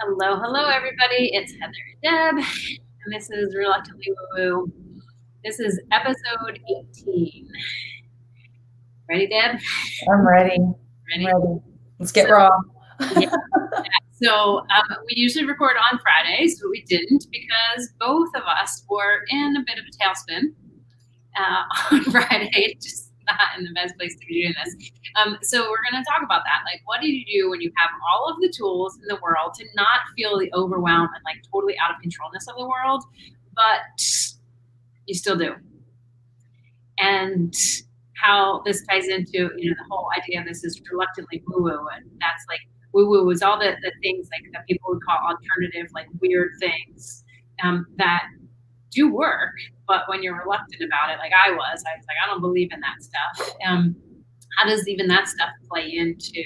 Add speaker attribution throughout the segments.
Speaker 1: Hello, hello, everybody. It's Heather and Deb, and this is Reluctantly Woo Woo. This is episode 18. Ready, Deb?
Speaker 2: I'm ready. I'm
Speaker 1: Ready?
Speaker 2: ready. Let's get
Speaker 1: So,
Speaker 2: raw.
Speaker 1: yeah. We usually record on Fridays, but we didn't because both of us were in a bit of a tailspin on Friday. Just not in the best place to be doing this. So we're going to talk about that. Like, what do you do when you have all of the tools in the world to not feel the overwhelm and like totally out of controlness of the world, but you still do? And how this ties into, the whole idea of this is reluctantly woo-woo. And that's like woo-woo is all the things like that people would call alternative, like weird things that do work, but when you're reluctant about it, like I was like, I don't believe in that stuff. How does even that stuff play into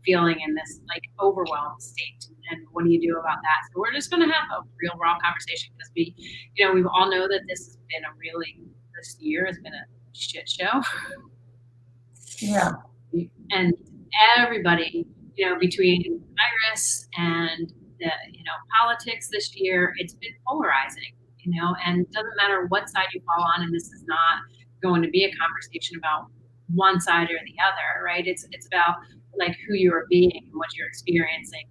Speaker 1: feeling in this like overwhelmed state? And what do you do about that? So we're just going to have a real raw conversation because we all know that this year has been a shit show.
Speaker 2: Yeah.
Speaker 1: And everybody, between virus and the, politics this year, it's been polarizing, and it doesn't matter what side you fall on. And this is not going to be a conversation about one side or the other, right? It's about like who you are being and what you're experiencing,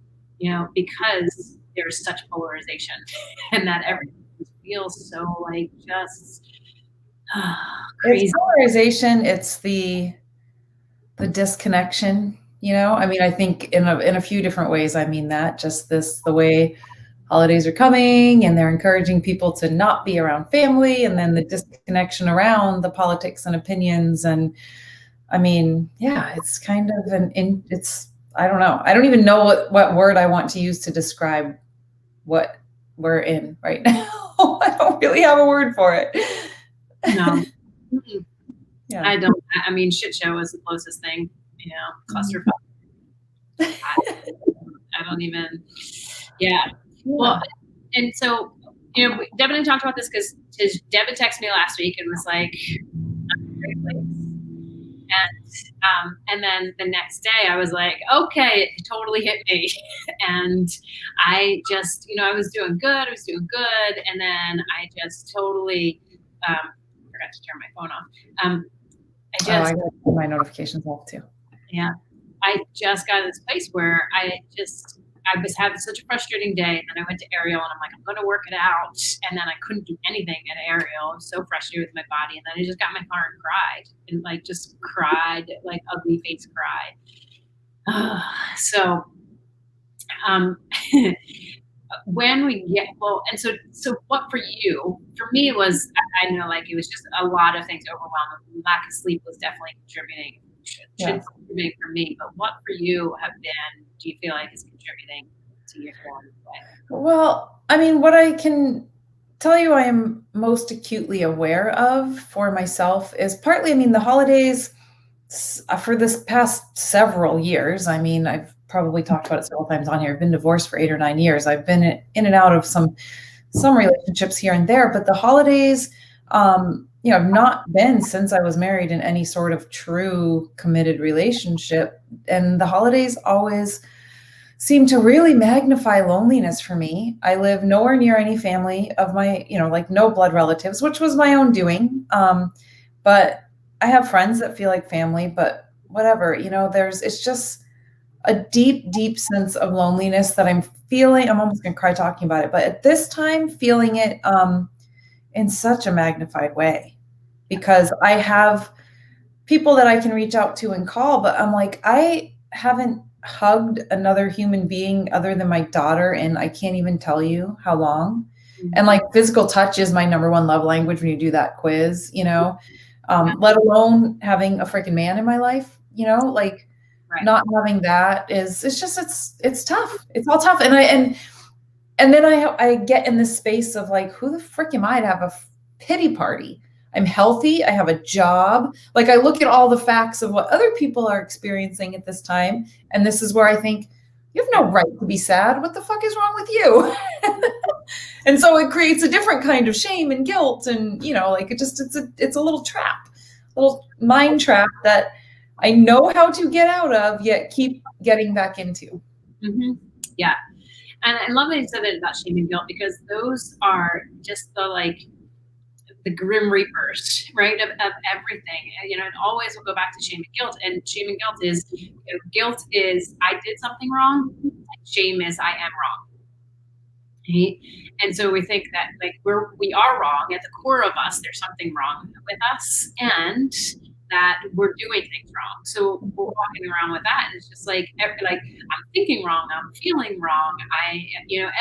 Speaker 1: because there's such polarization and that everything feels so like just crazy.
Speaker 2: It's polarization. It's the disconnection, I mean, I think in a few different ways, I mean that just the way holidays are coming and they're encouraging people to not be around family, and then the disconnection around the politics and opinions. And I mean, yeah, it's kind of I don't know. I don't even know what word I want to use to describe what we're in right now. I don't really have a word for it.
Speaker 1: No.
Speaker 2: Yeah.
Speaker 1: I mean, shit show is the closest thing, clusterfuck. I don't even, yeah. Well, and so, Deb and I talked about this because Deb had texted me last week and was like, I'm in a great place. And then the next day I was like, okay, it totally hit me. And I just, I was doing good. And then I just totally forgot to turn my phone off.
Speaker 2: I got my notifications off too.
Speaker 1: Yeah. I just got to this place where I was having such a frustrating day, and then I went to Ariel and I'm like, I'm going to work it out. And then I couldn't do anything at Ariel. I was so frustrated with my body. And then I just got in my car and cried, and like just cried, like ugly face cried. So, when we get, and so what for you? For me, it was, I know, like it was just a lot of things overwhelming. Lack of sleep was definitely contributing. Contributing for me, but what for you do you feel like is contributing to your feeling this way?
Speaker 2: Well, I mean, what I can tell you I am most acutely aware of for myself is partly, I mean, the holidays for this past several years. I mean, I've probably talked about it several times on here. I've been divorced for 8 or 9 years. I've been in and out of some relationships here and there, but the holidays, I've not been since I was married in any sort of true committed relationship. And the holidays always seem to really magnify loneliness for me. I live nowhere near any family of my, like no blood relatives, which was my own doing. But I have friends that feel like family, but whatever, it's just a deep, deep sense of loneliness that I'm feeling. I'm almost going to cry talking about it, but at this time, feeling it in such a magnified way, because I have people that I can reach out to and call, but I'm like, I haven't hugged another human being other than my daughter, and I can't even tell you how long. And like physical touch is my number one love language when you do that quiz, let alone having a freaking man in my life, like right. Not having that it's tough. It's all tough. And then I get in this space of like, who the frick am I to have a pity party? I'm healthy. I have a job. Like I look at all the facts of what other people are experiencing at this time. And this is where I think, you have no right to be sad. What the fuck is wrong with you? And so it creates a different kind of shame and guilt. And, like it's a little trap, little mind trap that I know how to get out of, yet keep getting back into.
Speaker 1: Mm-hmm. Yeah. And I love that you said that about shame and guilt, because those are just the grim reapers, right, of everything. You know, it always will go back to shame and guilt. And shame and guilt is, guilt is I did something wrong. And shame is I am wrong. Right? And so we think that like we are wrong at the core of us. There's something wrong with us, and that we're doing things wrong. So we're walking around with that, and it's just like I'm thinking wrong, I'm feeling wrong.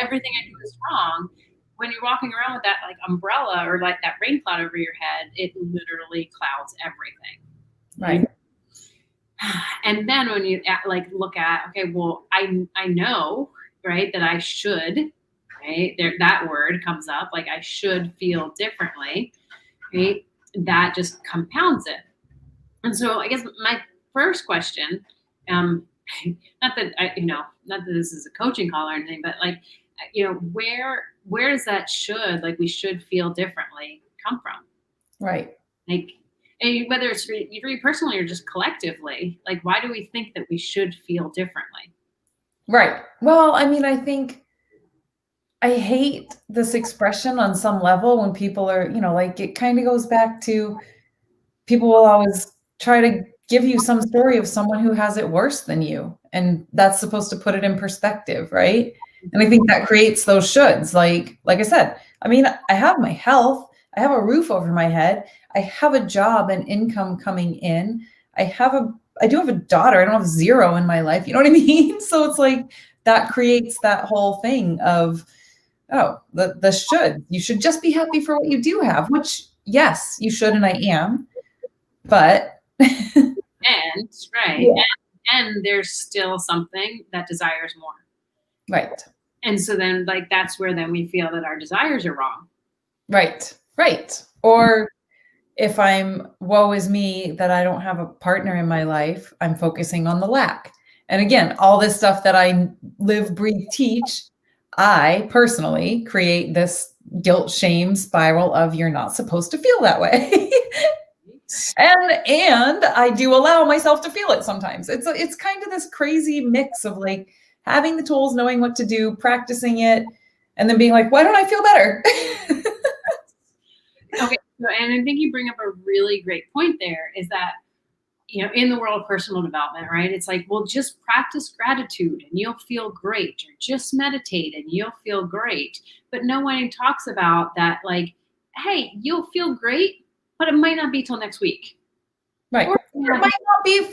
Speaker 1: Everything I do is wrong. When you're walking around with that like umbrella or like that rain cloud over your head, it literally clouds everything.
Speaker 2: Right.
Speaker 1: And then when you like look at, okay, well, I know, right, that I should, right, there, that word comes up, like I should feel differently, right, that just compounds it. And so I guess my first question, not that not that this is a coaching call or anything, but like, where does that should, like we should feel differently come from?
Speaker 2: Right.
Speaker 1: Like, and whether it's for you personally or just collectively, like why do we think that we should feel differently?
Speaker 2: Right. Well, I mean, I think I hate this expression on some level when people are, like it kind of goes back to people will always try to give you some story of someone who has it worse than you. And that's supposed to put it in perspective, right? And I think that creates those shoulds. Like I said, I mean, I have my health, I have a roof over my head, I have a job and income coming in. I do have a daughter. I don't have zero in my life. You know what I mean? So it's like that creates that whole thing of, oh, the should. You should just be happy for what you do have, which yes, you should, and I am. But
Speaker 1: and right, yeah. and there's still something that desires more.
Speaker 2: Right.
Speaker 1: And so then like that's where then we feel that our desires are wrong.
Speaker 2: Right. Right. Or if I'm woe is me that I don't have a partner in my life, I'm focusing on the lack. And again, all this stuff that I live, breathe, teach, I personally create this guilt shame spiral of you're not supposed to feel that way. and I do allow myself to feel it sometimes. It's kind of this crazy mix of like having the tools, knowing what to do, practicing it, and then being like, why don't I feel better?
Speaker 1: Okay. So, and I think you bring up a really great point there is that, in the world of personal development, right? It's like, well, just practice gratitude and you'll feel great, or just meditate and you'll feel great. But no one talks about that, like, hey, you'll feel great, but it might not be till next week.
Speaker 2: Right. Or it might not be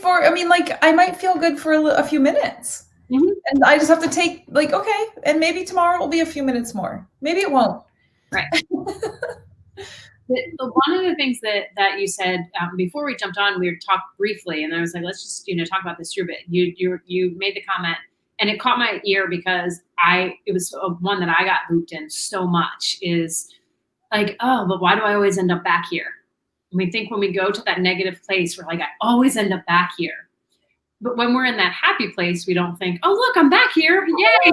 Speaker 2: I might feel good for a few minutes. Mm-hmm. And I just have to take like, okay, and maybe tomorrow will be a few minutes more. Maybe it won't.
Speaker 1: Right. One of the things that you said before we jumped on, we talked briefly, and I was like, let's just talk about this through a bit. You made the comment, and it caught my ear because it was one that I got looped in so much. Is like, oh, but why do I always end up back here? And we think when we go to that negative place, we're like, I always end up back here. But when we're in that happy place, we don't think, oh, look, I'm back here. Yay!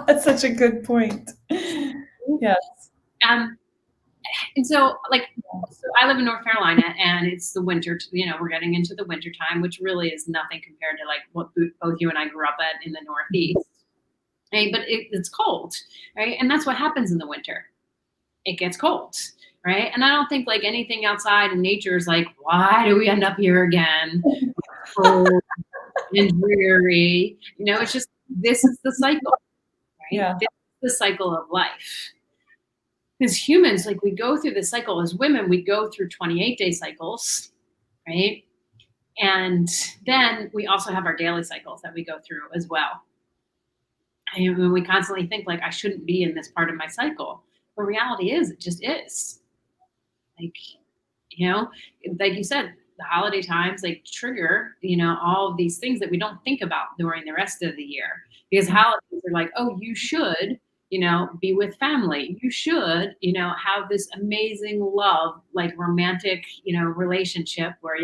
Speaker 2: That's such a good point. Yes.
Speaker 1: And so I live in North Carolina, and it's the winter, we're getting into the winter time, which really is nothing compared to like what both you and I grew up at in the Northeast. Right? But it's cold, right? And that's what happens in the winter. It gets cold, right? And I don't think like anything outside in nature is like, why do we end up here again? Cold and dreary. It's just, this is the cycle, right?
Speaker 2: Yeah.
Speaker 1: This is the cycle of life. As humans, like we go through this cycle. As women, we go through 28-day cycles, right? And then we also have our daily cycles that we go through as well. And when we constantly think like, I shouldn't be in this part of my cycle. But reality is, it just is. Like, like you said, the holiday times like trigger, all of these things that we don't think about during the rest of the year. Because holidays are like, oh, you should be with family. You should, have this amazing love, like romantic, relationship where,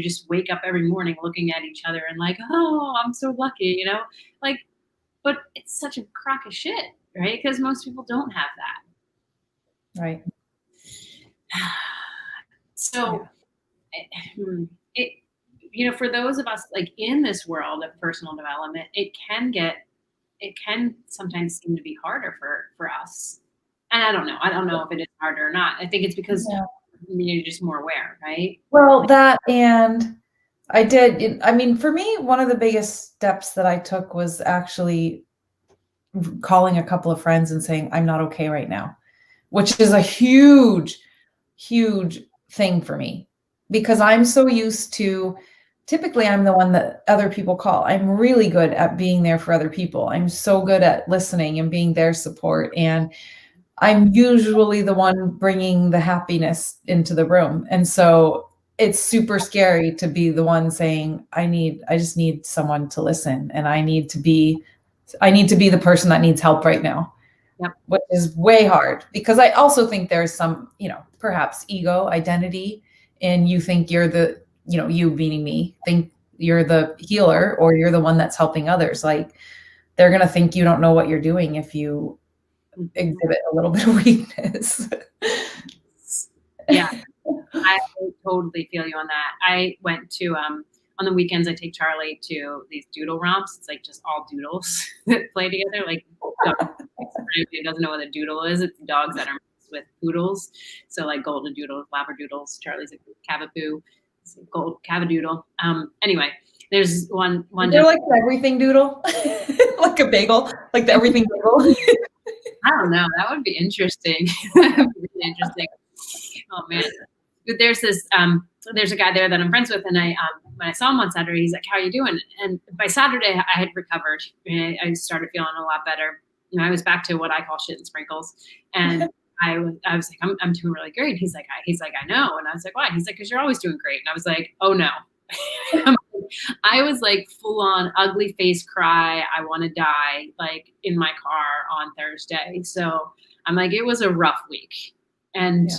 Speaker 1: just wake up every morning looking at each other and like, oh, I'm so lucky, like, but it's such a crock of shit, right? Because most people don't have that.
Speaker 2: Right.
Speaker 1: So for those of us like in this world of personal development, it can get it can sometimes seem to be harder for us. And I don't know if it is harder or not. I think it's because you're just more aware, right?
Speaker 2: Well, that, and I mean, for me, one of the biggest steps that I took was actually calling a couple of friends and saying, I'm not okay right now, which is a huge, huge thing for me because I'm so used to, typically I'm the one that other people call. I'm really good at being there for other people. I'm so good at listening and being their support. And I'm usually the one bringing the happiness into the room. And so it's super scary to be the one saying, I just need someone to listen, and I need to be the person that needs help right now.
Speaker 1: Yep.
Speaker 2: Which is way hard because I also think there's some, perhaps ego identity, and you think you're the, you meaning me, think you're the healer or you're the one that's helping others. Like, they're going to think you don't know what you're doing if you exhibit a little bit of weakness.
Speaker 1: Yeah, I totally feel you on that. I went to on the weekends I take Charlie to these doodle romps. It's like just all doodles that play together. Like, if doesn't know what a doodle is, it's dogs that are mixed with poodles. So like golden doodles, labradoodles. Charlie's a cavapoo, gold cavadoodle. Anyway, there's one.
Speaker 2: They're like the everything doodle, like a bagel, like the everything bagel.
Speaker 1: I don't know. That would be interesting. That would be really interesting. Oh man. But there's there's a guy there that I'm friends with, and when I saw him on Saturday, he's like, "How are you doing?" And by Saturday, I had recovered. I started feeling a lot better. I was back to what I call shit and sprinkles, and I was like, "I'm doing really great." He's like, "I know," and I was like, "Why?" He's like, "Because you're always doing great." And I was like, "Oh no." I was like full on ugly face cry. I want to die, like in my car on Thursday. So I'm like, it was a rough week, and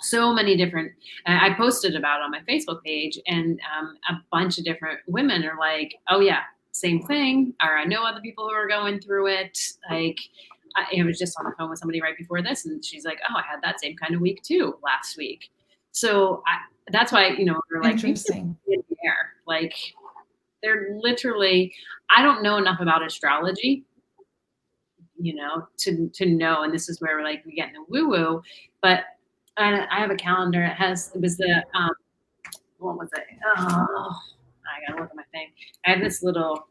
Speaker 1: so many different. I posted about it on my Facebook page, and a bunch of different women are like, "Oh yeah, same thing," or "I know other people who are going through it." Like, I was just on the phone with somebody right before this, and she's like, "Oh, I had that same kind of week too last week." So that's why, we're like,
Speaker 2: interesting.
Speaker 1: Like, they're literally, I don't know enough about astrology, to know. And this is where we get into woo woo, but I have a calendar. It was the, what was it? Oh, I gotta look at my thing. I have this little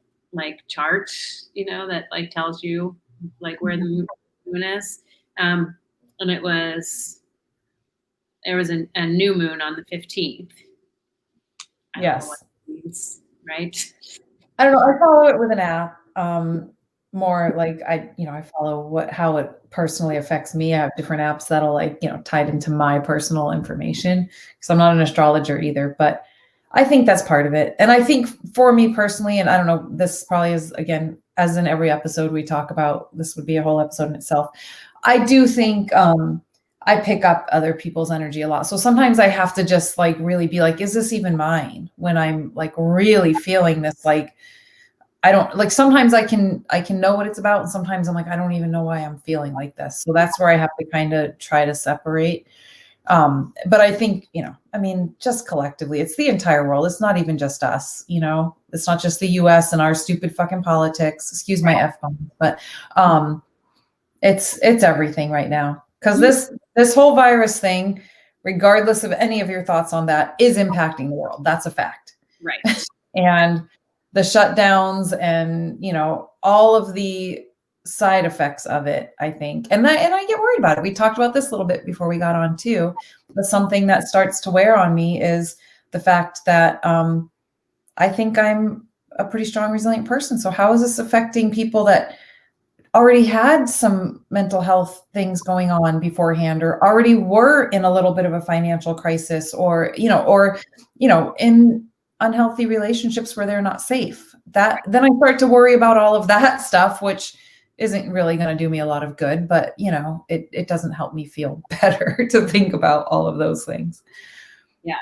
Speaker 1: chart, that tells you where the moon is. And there was a new moon on the 15th.
Speaker 2: Yes.
Speaker 1: Means, right?
Speaker 2: I don't know. I follow it with an app. More like I follow how it personally affects me. I have different apps that'll tied into my personal information, because I'm not an astrologer either, but I think that's part of it. And I think for me personally, and I don't know, this probably is, again, as in every episode we talk about, this would be a whole episode in itself. I do think I pick up other people's energy a lot. So sometimes I have to just really be like, is this even mine? When I'm really feeling this, I don't sometimes I can know what it's about. And sometimes I'm like, I don't even know why I'm feeling like this. So that's where I have to kind of try to separate. But I think, just collectively, it's the entire world. It's not even just us, it's not just the US and our stupid fucking politics, excuse my F-bomb, but it's everything right now. Because this whole virus thing, regardless of any of your thoughts on that, is impacting the world. That's a fact.
Speaker 1: Right.
Speaker 2: And the shutdowns and, all of the side effects of it, I think. And I get worried about it. We talked about this a little bit before we got on too. But something that starts to wear on me is the fact that I think I'm a pretty strong, resilient person. So how is this affecting people that already had some mental health things going on beforehand, or already were in a little bit of a financial crisis, or in unhealthy relationships where they're not safe? That then I start to worry about all of that stuff, which isn't really going to do me a lot of good, but it doesn't help me feel better to think about all of those things.
Speaker 1: Yeah.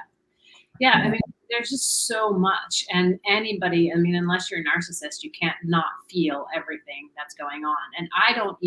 Speaker 1: I mean, there's just so much, and anybody, unless you're a narcissist, you can't not feel everything that's going on. And I don't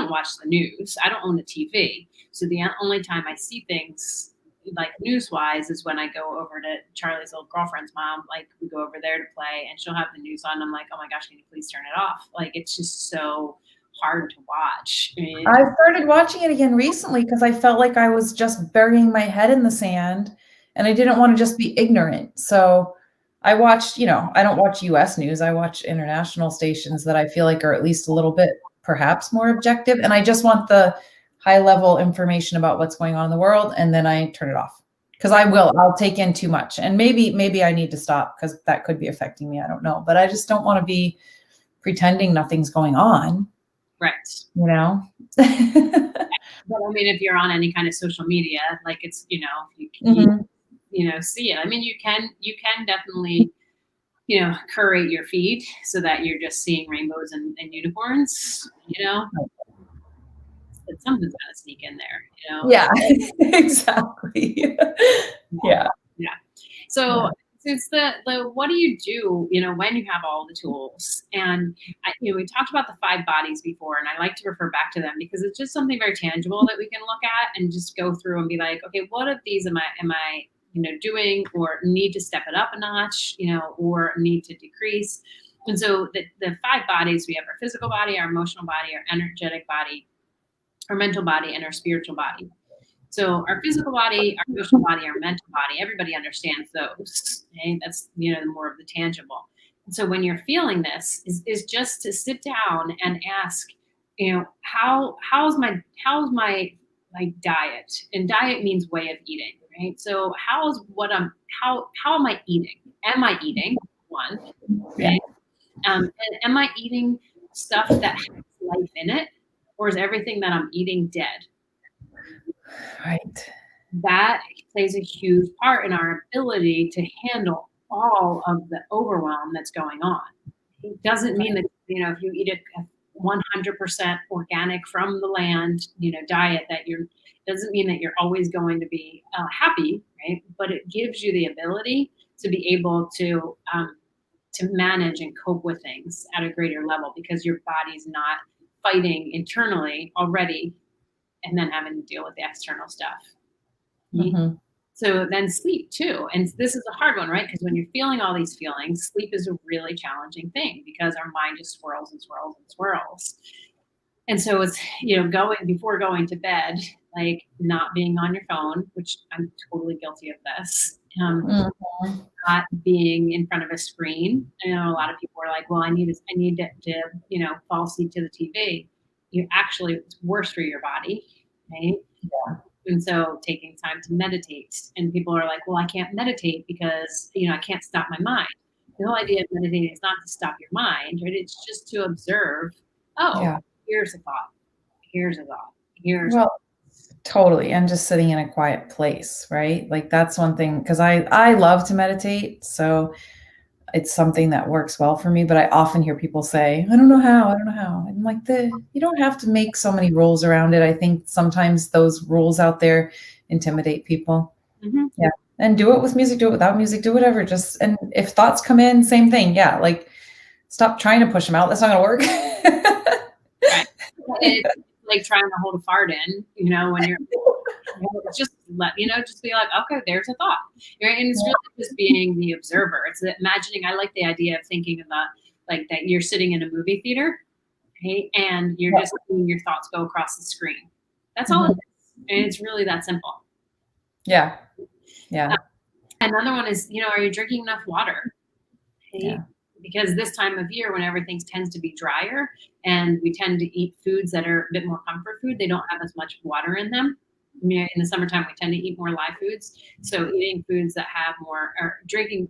Speaker 1: watch the news. I don't own a TV. So the only time I see things like news wise is when I go over to Charlie's old girlfriend's mom. Like we go over there to play, and she'll have the news on. I'm like, oh my gosh, can you please turn it off? Like it's just so hard to watch. I mean,
Speaker 2: I started watching it again recently because I felt like I was just burying my head in the sand and I didn't want to just be ignorant. So I watched, I don't watch US news. I watch international stations that I feel like are at least a little bit perhaps more objective. And I just want the high level information about what's going on in the world. And then I turn it off because I'll take in too much. And maybe I need to stop because that could be affecting me. I don't know, but I just don't want to be pretending nothing's going on.
Speaker 1: right.
Speaker 2: But
Speaker 1: I mean, if you're on any kind of social media, like it's, you see it. I mean, you can definitely, curate your feed so that you're just seeing rainbows and unicorns, but something's going to sneak in there,
Speaker 2: Yeah, exactly. Yeah.
Speaker 1: So it's the what do you do, when you have all the tools? And we talked about the 5 bodies before, and I like to refer back to them because it's just something very tangible that we can look at and just go through and be like, okay, what of these am I doing, or need to step it up a notch, or need to decrease? And so the 5 bodies, we have our physical body, our emotional body, our energetic body, our mental body, and our spiritual body. So our physical body, our emotional body, our mental body, everybody understands those. Okay? That's, more of the tangible. And so when you're feeling this is just to sit down and ask, how's my diet? And diet means way of eating, right? So how am I eating? Am I eating? One, right? And am I eating stuff that has life in it? Or is everything that I'm eating dead?
Speaker 2: Right.
Speaker 1: That plays a huge part in our ability to handle all of the overwhelm that's going on. It doesn't mean that, if you eat a 100% organic from the land, diet, doesn't mean that you're always going to be happy, right? But it gives you the ability to be able to manage and cope with things at a greater level because your body's not fighting internally already and then having to deal with the external stuff.
Speaker 2: Mm-hmm.
Speaker 1: So then sleep too. And this is a hard one, right? Because when you're feeling all these feelings, sleep is a really challenging thing because our mind just swirls and swirls and swirls. And so it's, before going to bed, like not being on your phone, which I'm totally guilty of this. Not being in front of a screen. I know a lot of people are like, well, I need to fall asleep to the TV. It's worse for your body, right?
Speaker 2: Yeah.
Speaker 1: And so taking time to meditate, and people are like, well, I can't meditate because, I can't stop my mind. The whole idea of meditating is not to stop your mind, right? It's just to observe, here's a thought. Here's a thought.
Speaker 2: Totally. And just sitting in a quiet place, right? Like that's one thing, because I love to meditate. So it's something that works well for me, but I often hear people say, I don't know how. I'm like, you don't have to make so many rules around it. I think sometimes those rules out there intimidate people.
Speaker 1: Mm-hmm.
Speaker 2: Yeah. And do it with music, do it without music, do whatever. And if thoughts come in, same thing. Yeah. Like stop trying to push them out. That's not going to work.
Speaker 1: Right. It's like trying to hold a fart in, when you're just be like, okay, there's a thought. Right? And it's really just being the observer. It's imagining. I like the idea of thinking about like that you're sitting in a movie theater, okay, and you're just seeing your thoughts go across the screen. That's all it is. And it's really that simple.
Speaker 2: Yeah. Yeah.
Speaker 1: Another one is, are you drinking enough water? Okay?
Speaker 2: Yeah.
Speaker 1: Because this time of year when everything tends to be drier and we tend to eat foods that are a bit more comfort food, they don't have as much water in them. In the summertime, we tend to eat more live foods. So eating foods that have more, or drinking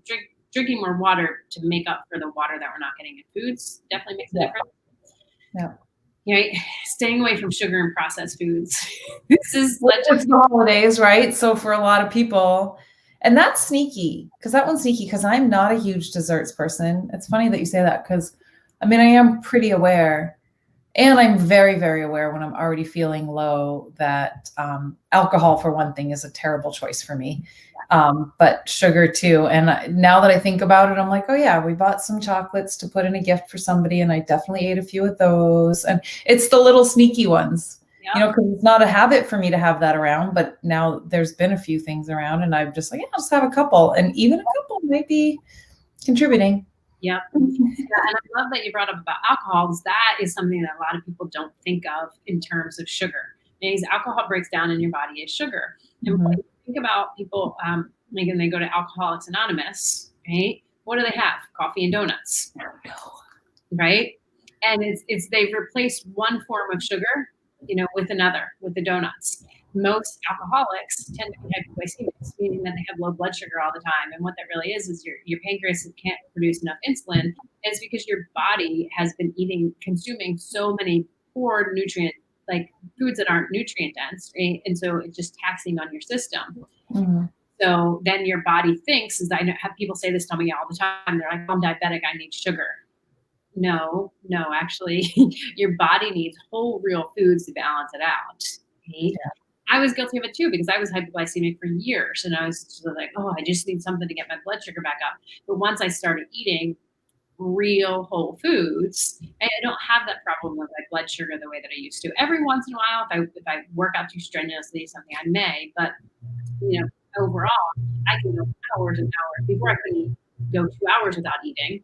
Speaker 1: more water to make up for the water that we're not getting in foods definitely makes a difference.
Speaker 2: Yeah.
Speaker 1: Right? Staying away from sugar and processed foods.
Speaker 2: This is the holidays, right? So for a lot of people, and that's sneaky, because I'm not a huge desserts person. It's funny that you say that because, I am pretty aware. And I'm very, very aware when I'm already feeling low that alcohol, for one thing, is a terrible choice for me. But sugar too. And now that I think about it, I'm like, oh yeah, we bought some chocolates to put in a gift for somebody. And I definitely ate a few of those. And it's the little sneaky ones.
Speaker 1: Yep.
Speaker 2: because it's not a habit for me to have that around, but now there's been a few things around and I'm just like, yeah, I'll just have a couple. And even a couple might be contributing.
Speaker 1: Yep. Yeah, and I love that you brought up about alcohol, because that is something that a lot of people don't think of in terms of sugar. Because alcohol breaks down in your body as sugar. And when you think about people, like when they go to Alcoholics Anonymous, right? What do they have? Coffee and donuts, right? And it's they've replaced one form of sugar, with another, with the donuts. Most alcoholics tend to be hypoglycemic, meaning that they have low blood sugar all the time. And what that really is your pancreas can't produce enough insulin. It's because your body has been consuming so many poor nutrient, like foods that aren't nutrient dense, right? And so it's just taxing on your system.
Speaker 2: Mm-hmm.
Speaker 1: So then your body thinks, as I have people say this to me all the time, they're like, I'm diabetic, I need sugar. No, actually, your body needs whole, real foods to balance it out. Okay?
Speaker 2: Yeah.
Speaker 1: I was guilty of it too, because I was hypoglycemic for years, and I was just like, oh, I just need something to get my blood sugar back up. But once I started eating real whole foods, I don't have that problem with like blood sugar the way that I used to. Every once in a while, if I work out too strenuously, something I may, but overall, I can go hours and hours. Before I couldn't go 2 hours without eating,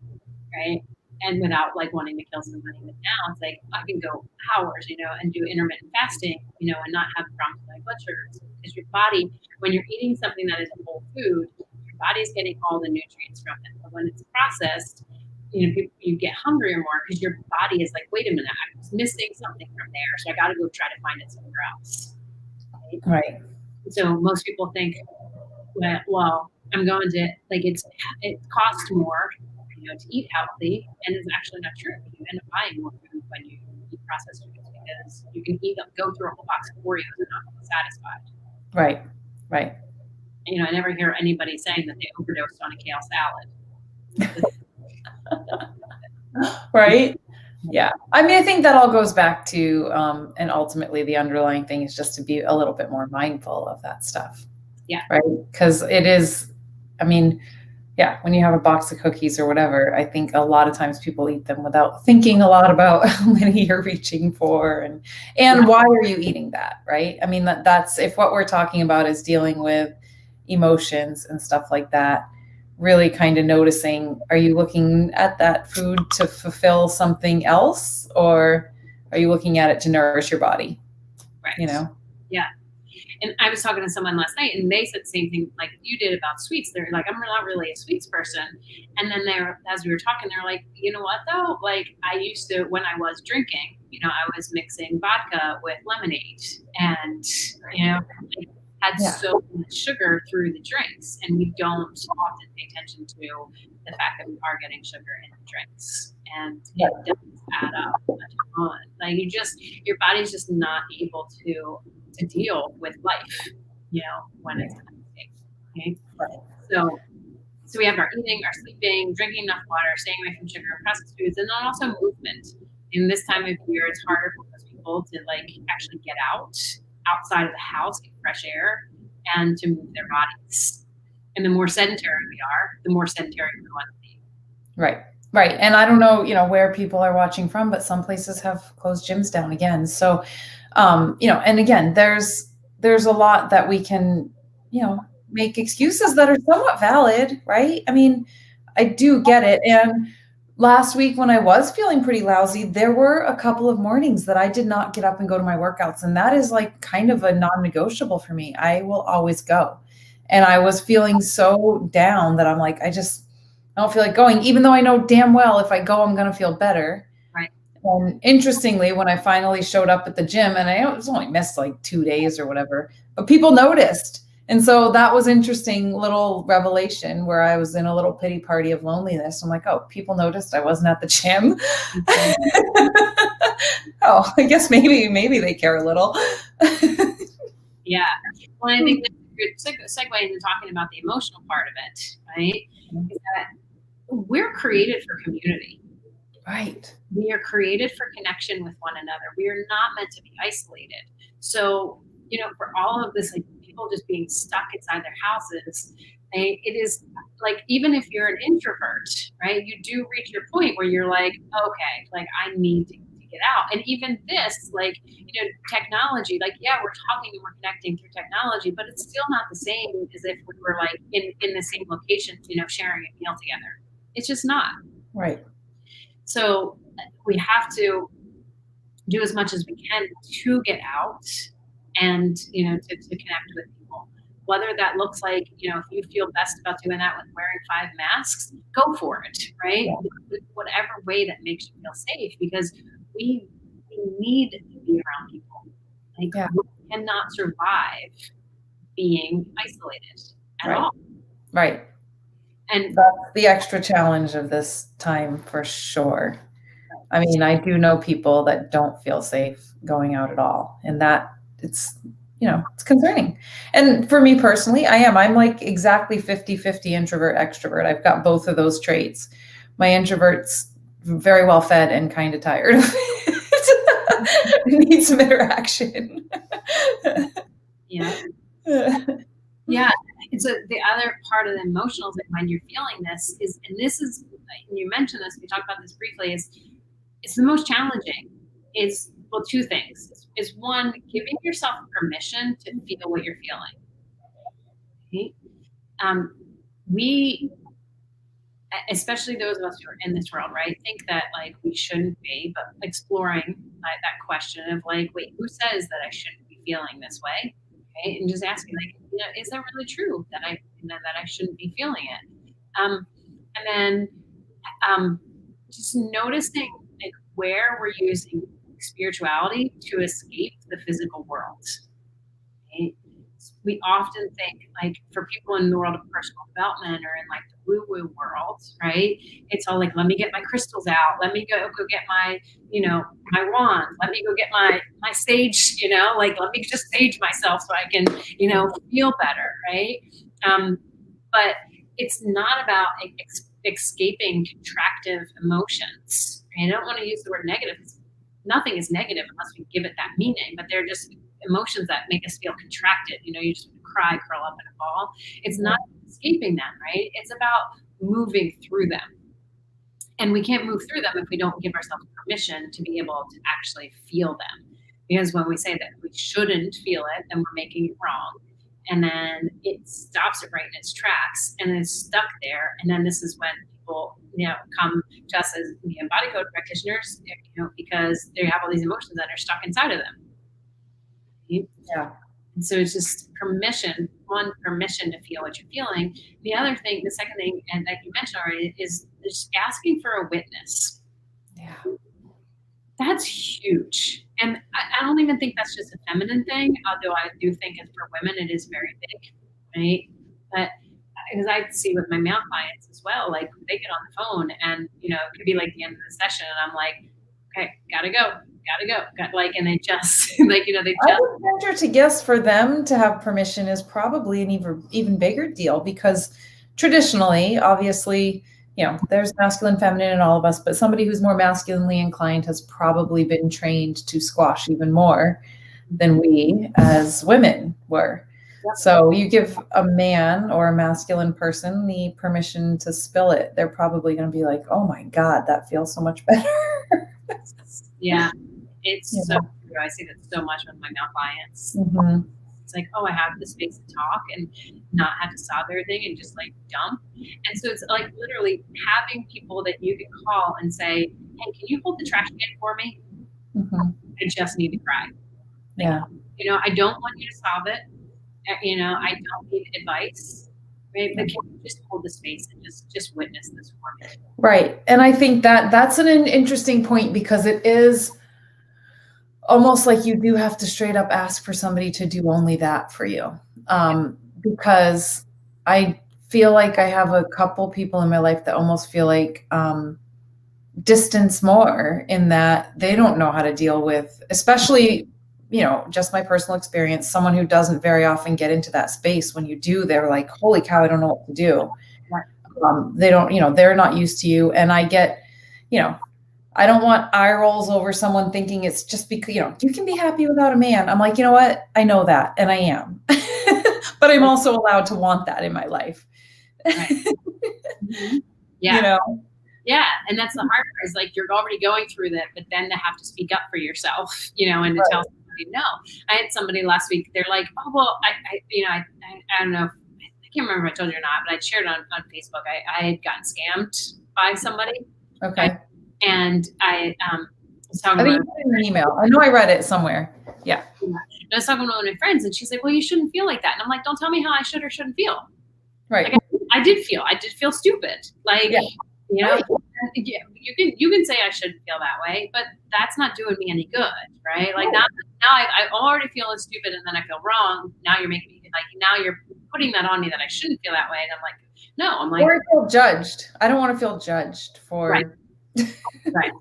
Speaker 1: right? And without like wanting to kill somebody. But now it's like I can go hours, and do intermittent fasting, and not have problems with my blood sugars. Because your body, when you're eating something that is a whole food, your body's getting all the nutrients from it. But when it's processed, you get hungrier more because your body is like, wait a minute, I was missing something from there, so I got to go try to find it somewhere else.
Speaker 2: Right.
Speaker 1: So most people think, well, I'm going to it costs more, to eat healthy, and it's actually not true. You end up buying more food when you eat processed foods, because you can go through a whole box of Oreos and not be satisfied.
Speaker 2: Right.
Speaker 1: I never hear anybody saying that they overdosed on a kale salad.
Speaker 2: Right. Yeah. I mean, I think that all goes back to, and ultimately the underlying thing is just to be a little bit more mindful of that stuff.
Speaker 1: Yeah.
Speaker 2: Right. Because it is, I mean, yeah, when you have a box of cookies or whatever, I think a lot of times people eat them without thinking a lot about how many you're reaching for and why are you eating that, right? I mean, that's if what we're talking about is dealing with emotions and stuff like that, really kind of noticing, are you looking at that food to fulfill something else, or are you looking at it to nourish your body?
Speaker 1: Right.
Speaker 2: Yeah.
Speaker 1: And I was talking to someone last night, and they said the same thing like you did about sweets. They're like, I'm not really a sweets person. And then as we were talking, they're like, you know what though? Like I used to, when I was drinking, I was mixing vodka with lemonade, and had so much sugar through the drinks, and we don't often pay attention to the fact that we are getting sugar in the drinks, and it does add up a ton. Like your body's just not able to deal with life, when it's happening. Okay, so we have our eating, our sleeping, drinking enough water, staying away from sugar and processed foods, and then also movement. In this time of year, it's harder for most people to like actually get outside of the house, get fresh air, and to move their bodies. And the more sedentary we are, the more sedentary we want to be.
Speaker 2: Right. And I don't know, where people are watching from, but some places have closed gyms down again. So, and again, there's a lot that we can, make excuses that are somewhat valid, right? I mean, I do get it. And last week when I was feeling pretty lousy, there were a couple of mornings that I did not get up and go to my workouts. And that is like kind of a non-negotiable for me. I will always go. And I was feeling so down that I'm like, I don't feel like going, even though I know damn well if I go, I'm going to feel better.
Speaker 1: Right.
Speaker 2: And interestingly, when I finally showed up at the gym, and I was only missed like 2 days or whatever, but people noticed. And so that was interesting little revelation where I was in a little pity party of loneliness. I'm like, oh, people noticed I wasn't at the gym. Oh, I guess maybe they care a little.
Speaker 1: Yeah. Well, I think that's a good segue into talking about the emotional part of it, right? Is that we're created for community.
Speaker 2: Right.
Speaker 1: We are created for connection with one another. We are not meant to be isolated. So, for all of this, like people just being stuck inside their houses, it is like, even if you're an introvert, right, you do reach your point where you're like, okay, like I need to get out. And even this, like, technology, like, yeah, we're talking and we're connecting through technology, but it's still not the same as if we were like in the same location, sharing a meal together. It's just not.
Speaker 2: Right.
Speaker 1: So we have to do as much as we can to get out and, to connect with people. Whether that looks like, if you feel best about doing that with wearing 5 masks, go for it, right?
Speaker 2: Yeah.
Speaker 1: Whatever way that makes you feel safe, because we need to be around people. Like,
Speaker 2: Yeah.
Speaker 1: we cannot survive being isolated at
Speaker 2: Right.
Speaker 1: all.
Speaker 2: Right.
Speaker 1: And
Speaker 2: that's the extra challenge of this time for sure. I mean, I do know people that don't feel safe going out at all, and that it's concerning. And for me personally, I'm like exactly 50-50 introvert extrovert. I've got both of those traits. My introvert's very well fed and kind of tired of it. Needs some interaction.
Speaker 1: Yeah. Yeah. And so the other part of the emotional thing when you're feeling this is, and you mentioned this, we talked about this briefly, is it's the most challenging is, well, 2 things. Is one, giving yourself permission to feel what you're feeling. Okay? We, especially those of us who are in this world, right, think that like we shouldn't be, but exploring that question of like, wait, who says that I shouldn't be feeling this way? Okay? And just asking, like, is that really true that I shouldn't be feeling it? And then just noticing like where we're using spirituality to escape the physical world. Right? We often think, like, for people in the world of personal development or in like the woo-woo world, right? It's all like, let me get my crystals out. Let me go get my, my wand. Let me go get my sage, like, let me just sage myself so I can, feel better, right? But it's not about escaping contractive emotions. I don't want to use the word negative. Nothing is negative unless we give it that meaning, but they're just emotions that make us feel contracted. You just cry, curl up in a ball. It's not escaping them, right? It's about moving through them. And we can't move through them if we don't give ourselves permission to be able to actually feel them. Because when we say that we shouldn't feel it, then we're making it wrong. And then it stops it right in its tracks, and then it's stuck there. And then this is when people, come to us as body code practitioners, because they have all these emotions that are stuck inside of them.
Speaker 2: Yeah.
Speaker 1: And so it's just permission to feel what you're feeling. The second thing, and that you mentioned already, is just asking for a witness.
Speaker 2: Yeah.
Speaker 1: That's huge. And I don't even think that's just a feminine thing, although I do think for women it is very big, right? But because I see with my male clients as well, like they get on the phone and, it could be like the end of the session and I'm like, okay, gotta go. Like, and they just, like, they just.
Speaker 2: I would venture to guess for them to have permission is probably an even bigger deal, because traditionally, obviously, there's masculine, feminine in all of us, but somebody who's more masculinely inclined has probably been trained to squash even more than we as women were. Yep. So you give a man or a masculine person the permission to spill it, they're probably going to be like, oh my God, that feels so much better.
Speaker 1: Yeah, it's so true. I see that so much with my male clients.
Speaker 2: Mm-hmm.
Speaker 1: It's like, oh, I have the space to talk and not have to solve everything and just like dump. And so it's like literally having people that you can call and say, hey, can you hold the trash can for me?
Speaker 2: Mm-hmm.
Speaker 1: I just need to cry.
Speaker 2: Yeah.
Speaker 1: I don't want you to solve it. I don't need advice. Right? But can you just hold the space and just witness this for me?
Speaker 2: Right. And I think that's an interesting point, because it is almost like you do have to straight up ask for somebody to do only that for you. Because I feel like I have a couple people in my life that almost feel like distance more, in that they don't know how to deal with, especially, just my personal experience, someone who doesn't very often get into that space. When you do, they're like, holy cow, I don't know what to do. They don't, they're not used to you. And I get, I don't want eye rolls over someone thinking it's just because, you can be happy without a man. I'm like, you know what? I know that, and I am. But I'm also allowed to want that in my life.
Speaker 1: Right. Mm-hmm. Yeah. Yeah, and that's the hard part is like you're already going through that, but then to have to speak up for yourself, and to tell somebody no. I had somebody last week. They're like, "Oh well, I don't know. I can't remember if I told you or not, but I shared on Facebook. I had gotten scammed by somebody,
Speaker 2: Okay.
Speaker 1: and I was talking
Speaker 2: I mean,
Speaker 1: about
Speaker 2: you put in an email. I know I read it somewhere. Yeah.
Speaker 1: I was talking to one of my friends, and she's like, "Well, you shouldn't feel like that." And I'm like, "Don't tell me how I should or shouldn't feel."
Speaker 2: Right.
Speaker 1: Like, I did feel stupid. Like,
Speaker 2: Yeah. Right.
Speaker 1: yeah, you can say I shouldn't feel that way, but that's not doing me any good, right? Like now I already feel stupid, and then I feel wrong. Now you're making me like now you're putting that on me that I shouldn't feel that way, and I'm like, no, I'm like,
Speaker 2: Or I feel judged. I don't want to feel judged for.
Speaker 1: right. Right.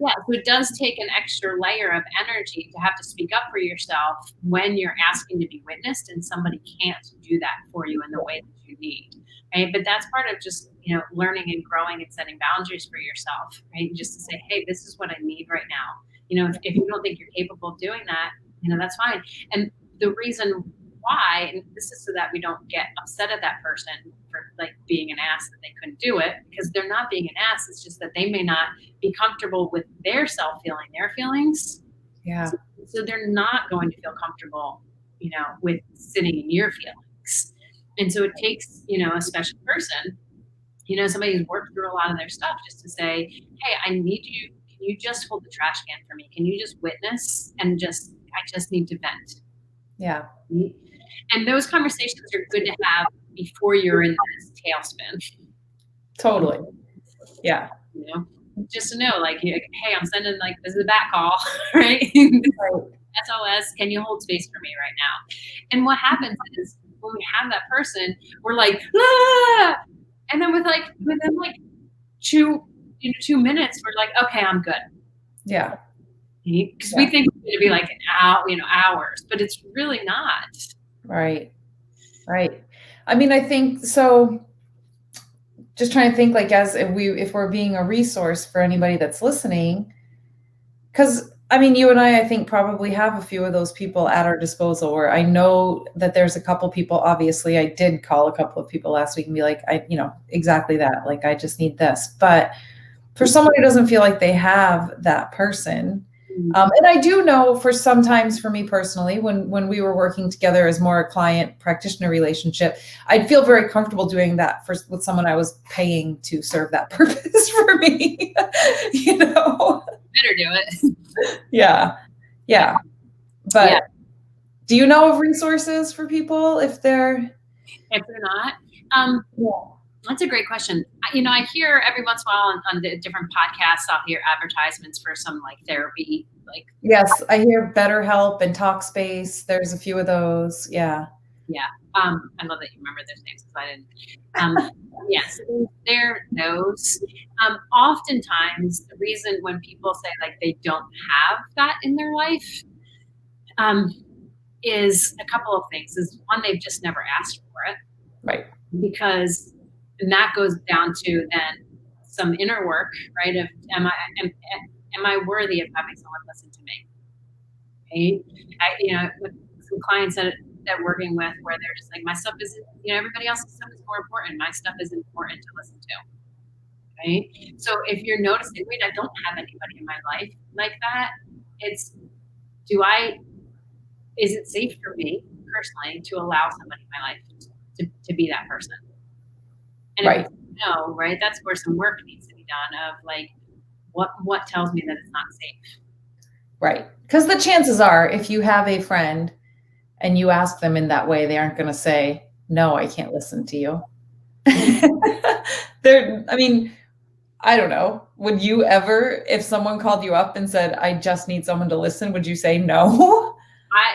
Speaker 1: Yeah, so it does take an extra layer of energy to have to speak up for yourself when you're asking to be witnessed and somebody can't do that for you in the way that you need, right? But that's part of just, learning and growing and setting boundaries for yourself, right? Just to say, hey, this is what I need right now. If you don't think you're capable of doing that, that's fine. And the reason why, and this is so that we don't get upset at that person for like being an ass that they couldn't do it, because they're not being an ass. It's just that they may not be comfortable with their self feeling their feelings.
Speaker 2: Yeah.
Speaker 1: So they're not going to feel comfortable, with sitting in your feelings. And so it takes, a special person, somebody who's worked through a lot of their stuff just to say, hey, I need you. Can you just hold the trash can for me? Can you just witness and I just need to vent.
Speaker 2: Yeah.
Speaker 1: And those conversations are good to have before you're in this tailspin.
Speaker 2: Totally. Yeah.
Speaker 1: Just to know, like, hey, I'm sending, like, this is a back call, right? SOS, can you hold space for me right now? And what happens is when we have that person, we're like, ah! And then within like 2 minutes, we're like, okay, I'm good.
Speaker 2: Yeah.
Speaker 1: Because we think it's going to be like hours, but it's really not.
Speaker 2: Right. Right. I mean, I think so. Just trying to think, like, as if we're being a resource for anybody that's listening, because I mean, you and I think probably have a few of those people at our disposal. Or I know that there's a couple people. Obviously, I did call a couple of people last week and be like, exactly that. Like, I just need this. But for someone who doesn't feel like they have that person. And I do know sometimes for me personally, when we were working together as more a client practitioner relationship, I'd feel very comfortable doing that with someone I was paying to serve that purpose for me,
Speaker 1: Better do it.
Speaker 2: Yeah. Yeah. But do you know of resources for people if they're
Speaker 1: not? That's a great question. I hear every once in a while on the different podcasts, I'll hear advertisements for some like therapy. Like,
Speaker 2: yes, I hear BetterHelp and Talkspace. There's a few of those. Yeah.
Speaker 1: Yeah. I love that you remember those names because I didn't. Yes, there are those. Oftentimes, the reason when people say like they don't have that in their life is a couple of things. Is one, they've just never asked for it.
Speaker 2: Right.
Speaker 1: And that goes down to then some inner work, right? Of am I worthy of having someone listen to me? Right? With some clients that working with where they're just like, my stuff isn't, everybody else's stuff is more important. My stuff is important to listen to. Right? So if you're noticing, wait, I don't have anybody in my life like that, is it safe for me personally to allow somebody in my life to be that person? And
Speaker 2: right.
Speaker 1: No, right? That's where some work needs to be done of like, what tells me that it's not safe?
Speaker 2: Right. Because the chances are, if you have a friend and you ask them in that way, they aren't going to say, no, I can't listen to you. I don't know. Would you ever, if someone called you up and said, I just need someone to listen, would you say no?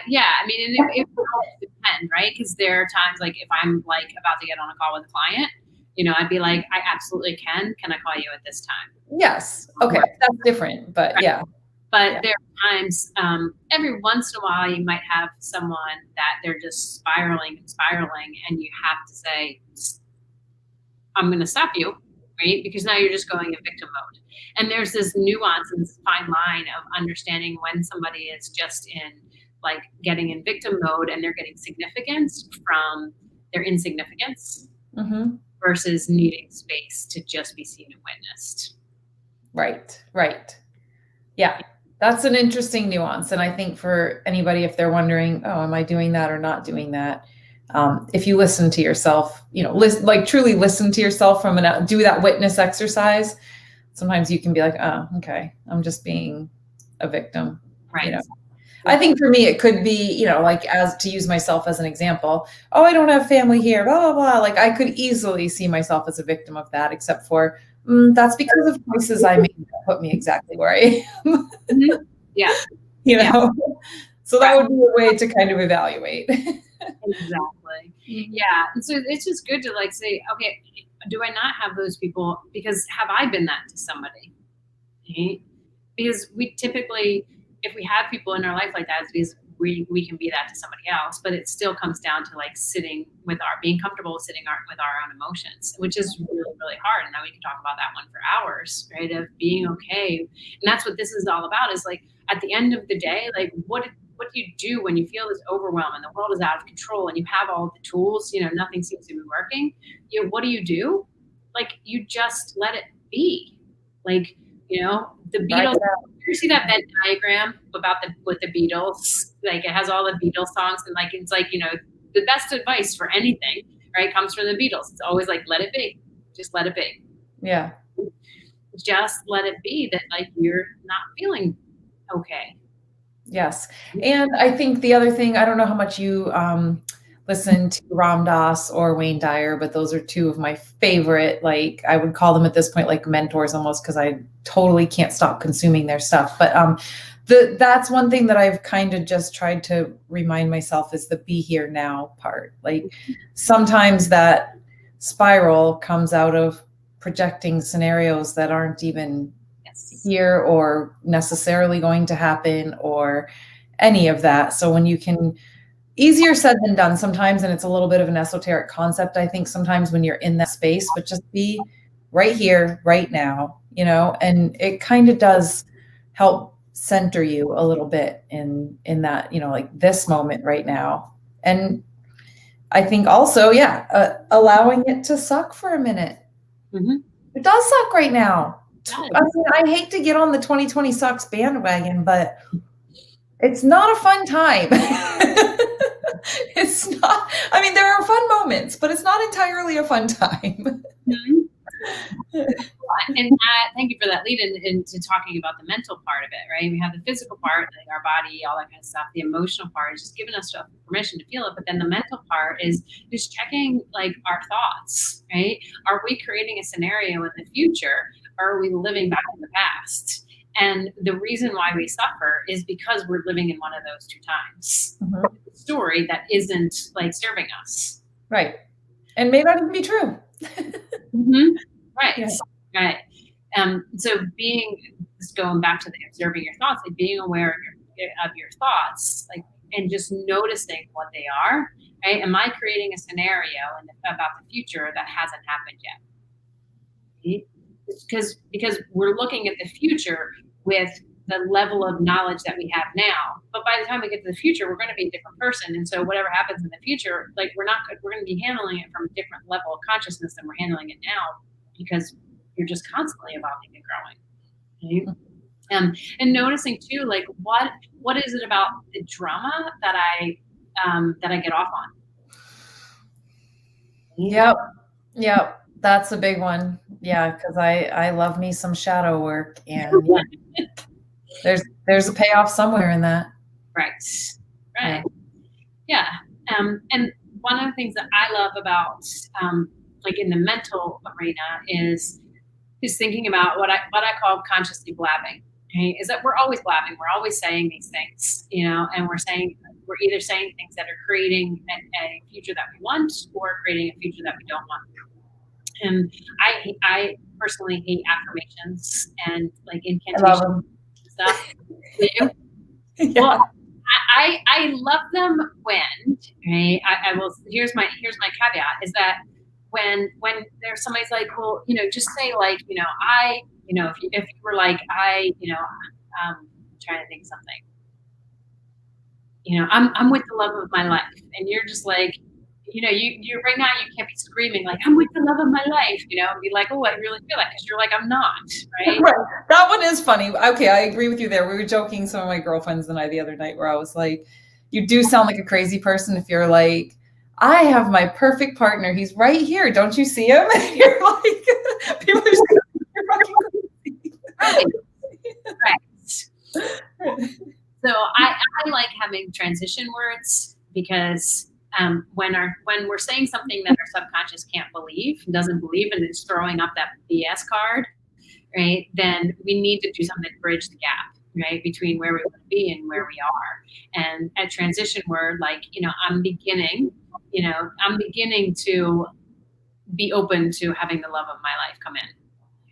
Speaker 1: It would depend, right? Because there are times like if I'm like about to get on a call with a client, I'd be like, I absolutely can. Can I call you at this time?
Speaker 2: Yes. Okay. That's different, but right. Yeah.
Speaker 1: But there are times, every once in a while, you might have someone that they're just spiraling, and you have to say, I'm going to stop you, right? Because now you're just going in victim mode. And there's this nuance and this fine line of understanding when somebody is just in like getting in victim mode and they're getting significance from their insignificance.
Speaker 2: Mm-hmm.
Speaker 1: versus needing space to just be seen and witnessed.
Speaker 2: Right. Yeah. That's an interesting nuance. And I think for anybody, if they're wondering, oh, am I doing that or not doing that? If you listen to yourself, truly listen to yourself do that witness exercise. Sometimes you can be like, oh, okay, I'm just being a victim.
Speaker 1: Right.
Speaker 2: I think for me, it could be, as to use myself as an example. Oh, I don't have family here, blah, blah, blah. Like I could easily see myself as a victim of that, except for that's because of choices I made that put me exactly where I am.
Speaker 1: Mm-hmm. Yeah.
Speaker 2: So that would be a way to kind of evaluate.
Speaker 1: Exactly. Yeah. And so it's just good to say, okay, do I not have those people? Because have I been that to somebody? Right? Because we typically, if we have people in our life like that, it's because we can be that to somebody else, but it still comes down to being comfortable with sitting with our own emotions, which is really, really hard. And now we can talk about that one for hours, right? Of being okay. And that's what this is all about, is at the end of the day, what do you do when you feel this overwhelm and the world is out of control and you have all the tools, nothing seems to be working. What do? You just let it be. The Beatles. You see that Venn diagram with the Beatles? It has all the Beatles songs, and it's the best advice for anything, right, comes from the Beatles. It's always let it be. Just let it be.
Speaker 2: Yeah.
Speaker 1: Just let it be that you're not feeling okay.
Speaker 2: Yes. And I think the other thing, I don't know how much you listen to Ram Dass or Wayne Dyer, but those are two of my favorite, I would call them at this point mentors almost, because I totally can't stop consuming their stuff. But that's one thing that I've kind of just tried to remind myself is the be here now part. Sometimes that spiral comes out of projecting scenarios that aren't even here or necessarily going to happen or any of that. So when you can, easier said than done sometimes, and it's a little bit of an esoteric concept, I think, sometimes when you're in that space, but just be right here, right now, and it kind of does help center you a little bit in that, this moment right now. And I think also, allowing it to suck for a minute.
Speaker 1: Mm-hmm.
Speaker 2: It does suck right now. I hate to get on the 2020 sucks bandwagon, but it's not a fun time. It's not, there are fun moments, but it's not entirely a fun time.
Speaker 1: Mm-hmm. And thank you for that lead into talking about the mental part of it, right? We have the physical part, our body, all that kind of stuff. The emotional part is just giving us permission to feel it. But then the mental part is just checking our thoughts, right? Are we creating a scenario in the future, or are we living back in the past? And the reason why we suffer is because we're living in one of those two times. Mm-hmm. A story that isn't serving us.
Speaker 2: Right. And may not even be true.
Speaker 1: Mm-hmm. Right.
Speaker 2: Yeah.
Speaker 1: Right. So just going back to the observing your thoughts, being aware of your thoughts, and just noticing what they are, right? Am I creating a scenario about the future that hasn't happened yet? Because we're looking at the future with the level of knowledge that we have now, but by the time we get to the future, we're going to be a different person. And so whatever happens in the future, we're going to be handling it from a different level of consciousness than we're handling it now, because you're just constantly evolving and growing. Right? And noticing too, what is it about the drama that I get off on?
Speaker 2: Yep. That's a big one. Yeah. Cause I love me some shadow work, and there's a payoff somewhere in that.
Speaker 1: Right. Yeah. And one of the things that I love about, in the mental arena is thinking about what I call consciously blabbing. Okay? Is that we're always blabbing. We're always saying these things, and we're either saying things that are creating a future that we want, or creating a future that we don't want. And I personally hate affirmations and incantations and stuff. Yeah. Well, I love them when, right? I will. Here's my caveat is that when there's somebody's well, just say I, if you were I, trying to think of something, I'm with the love of my life, and you're just you right now, you can't be screaming like, I'm with the love of my life, and be like, oh, I really feel that, because you're like, I'm not, right?
Speaker 2: Right. That one is funny. Okay, I agree with you there. We were joking, some of my girlfriends and I, the other night, where I was like, you do sound like a crazy person if you're like, I have my perfect partner. He's right here. Don't you see him? And you're like, people are just you're fucking crazy.
Speaker 1: Right. So I like having transition words, because when we're saying something that our subconscious can't believe, doesn't believe, and it's throwing up that BS card, right? Then we need to do something to bridge the gap, right, between where we want to be and where we are. And a transition word, like, I'm beginning to be open to having the love of my life come in,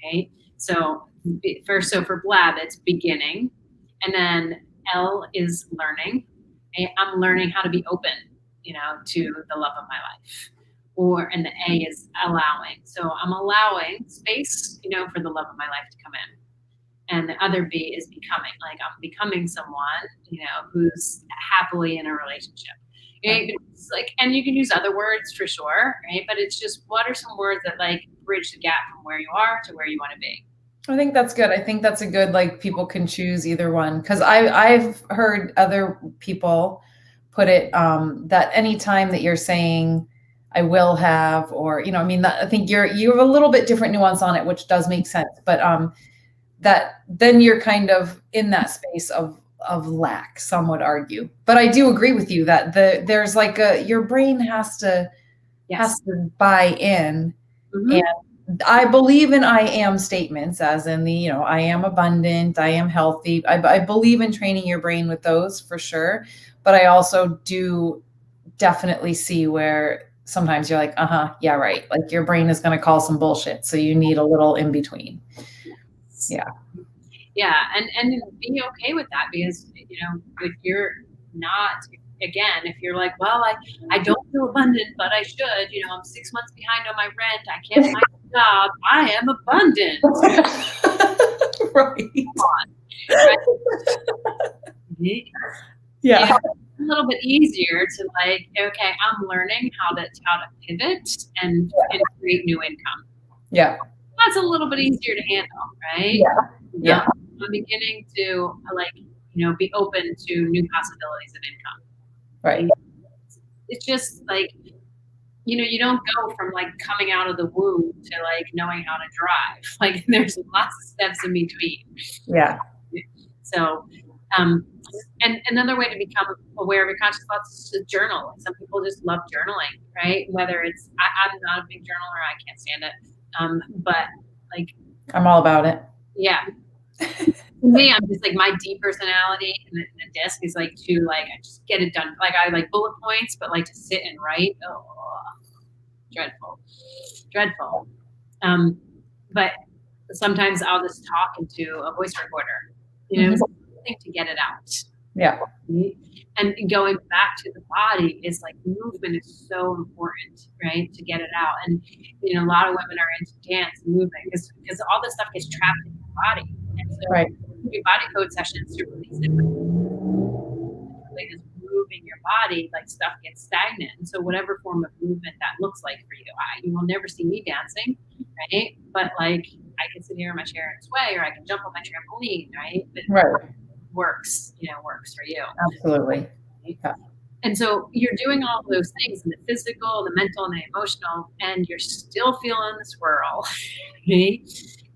Speaker 1: right? So for Blab, it's beginning, and then L is learning. I'm learning how to be open, to the love of my life. And the A is allowing. So I'm allowing space, for the love of my life to come in. And the other B is becoming. Like, I'm becoming someone, who's happily in a relationship. Right? It's like, and you can use other words for sure, right? But it's just, what are some words that like bridge the gap from where you are to where you want to be?
Speaker 2: I think that's good. I think that's a good, like, people can choose either one. Because I've heard other people put it that any time that you're saying I will have, or, I think you have a little bit different nuance on it, which does make sense. But that then you're kind of in that space of lack, some would argue. But I do agree with you that there's like your brain has to buy in.
Speaker 1: Mm-hmm.
Speaker 2: And I believe in I am statements, as in the, I am abundant, I am healthy. I believe in training your brain with those for sure. But I also do definitely see where sometimes you're like, yeah, right. Like, your brain is going to call some bullshit. So you need a little in between. Yeah.
Speaker 1: Yeah. And be okay with that, because, if you're not, again, if you're like, well, I don't feel abundant, but I should, I'm 6 months behind on my rent, I can't find a job, I am abundant.
Speaker 2: Right.
Speaker 1: Right?
Speaker 2: Yeah.
Speaker 1: It's a little bit easier to like, okay, I'm learning how to pivot and create new income.
Speaker 2: Yeah.
Speaker 1: That's a little bit easier to handle, right?
Speaker 2: Yeah.
Speaker 1: I'm beginning to be open to new possibilities of income.
Speaker 2: Right.
Speaker 1: It's just like, you don't go from like coming out of the womb to like knowing how to drive. Like, there's lots of steps in between.
Speaker 2: Yeah.
Speaker 1: So, and another way to become aware of your conscious thoughts is to journal. Some people just love journaling, right? Whether it's, I'm not a big journaler, I can't stand it. But like,
Speaker 2: I'm all about it.
Speaker 1: Yeah. For me, I'm just like, my D personality and the disc is like to like, I just get it done. Like, I like bullet points, but like to sit and write, dreadful. But sometimes I'll just talk into a voice recorder, something to get it out.
Speaker 2: Yeah.
Speaker 1: And going back to the body is like, movement is so important, right? To get it out. And, a lot of women are into dance and movement because all this stuff gets trapped in your body. And so your body code sessions to release it. Like, just moving your body, like, stuff gets stagnant. And so whatever form of movement that looks like for you, you will never see me dancing, right? But like, I can sit here in my chair and sway, or I can jump on my trampoline, right? But works for you. Absolutely. Yeah. And so you're doing all of those things in the physical, the mental, and the emotional, and you're still feeling the swirl. Okay?